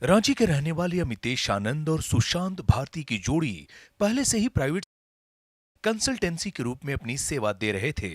रांची के रहने वाले अमितेश आनंद और सुशांत भारती की जोड़ी पहले से ही प्राइवेट कंसल्टेंसी के रूप में अपनी सेवा दे रहे थे।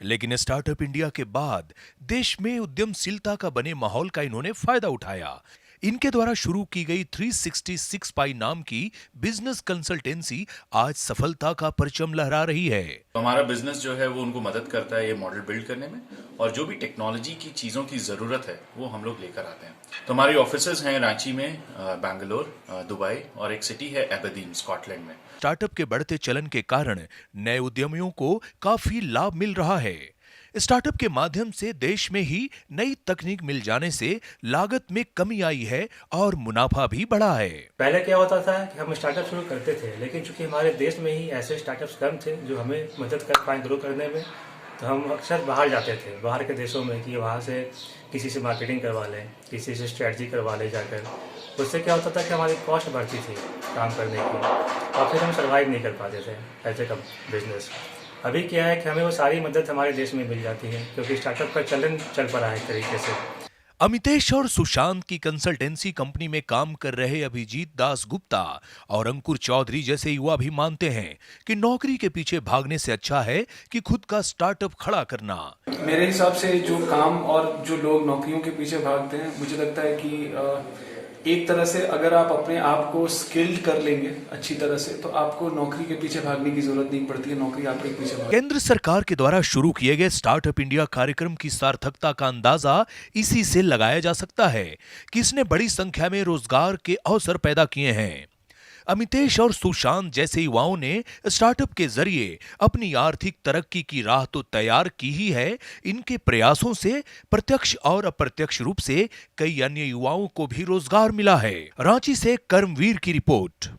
लेकिन स्टार्टअप इंडिया के बाद देश में उद्यमशीलता का बने माहौल का इन्होंने फायदा उठाया। इनके द्वारा शुरू की गई 366 पाई नाम की बिजनेस कंसल्टेंसी आज सफलता का परचम लहरा रही है। तो हमारा बिजनेस जो है वो उनको मदद करता है ये मॉडल बिल्ड करने में, और जो भी टेक्नोलॉजी की चीज़ों की ज़रूरत है वो हम लोग लेकर आते हैं। तो हमारी ऑफिसेज हैं रांची में, बैंगलोर, दुबई, और एक सिटी है एबरदीन स्कॉटलैंड में। स्टार्टअप के बढ़ते चलन के कारण नए उद्यमियों को काफी लाभ मिल रहा है। स्टार्टअप के माध्यम से देश में ही नई तकनीक मिल जाने से लागत में कमी आई है और मुनाफा भी बढ़ा है। पहले क्या होता था कि हम स्टार्टअप शुरू करते थे, लेकिन चूंकि हमारे देश में ही ऐसे स्टार्टअप्स कम थे जो हमें मदद कर पाए ग्रो करने में, तो हम अक्सर बाहर जाते थे, बाहर के देशों में, कि वहाँ से किसी से मार्केटिंग करवा लें, किसी से स्ट्रेटजी करवा लें जाकर। उससे क्या होता था कि हमारी कॉस्ट बढ़ती थी काम करने की, और फिर हम सर्वाइव नहीं कर पाते थे एज ए बिजनेस। अभी क्या है कि हमें वो सारी मदद हमारे देश में मिल जाती है, क्योंकि स्टार्टअप का चलन चल पड़ा है एक तरीके से। अमितेश और सुशांत की कंसल्टेंसी कंपनी में काम कर रहे अभिजीत दास गुप्ता और अंकुर चौधरी जैसे युवा भी मानते हैं कि नौकरी के पीछे भागने से अच्छा है कि खुद का स्टार्टअप खड़ा करना। मेरे हिसाब से जो काम और जो लोग नौकरियों के पीछे भागते हैं, मुझे लगता है कि एक तरह से अगर आप अपने आप को स्किल्ड कर लेंगे अच्छी तरह से, तो आपको नौकरी के पीछे भागने की जरूरत नहीं पड़ती है, नौकरी आपके पीछे भाग। केंद्र सरकार के द्वारा शुरू किए गए स्टार्टअप इंडिया कार्यक्रम की सार्थकता का अंदाजा इसी से लगाया जा सकता है कि इसने बड़ी संख्या में रोजगार के अवसर पैदा किए हैं। अमितेश और सुशांत जैसे युवाओं ने स्टार्टअप के जरिए अपनी आर्थिक तरक्की की राह तो तैयार की ही है, इनके प्रयासों से प्रत्यक्ष और अप्रत्यक्ष रूप से कई अन्य युवाओं को भी रोजगार मिला है। रांची से कर्मवीर की रिपोर्ट।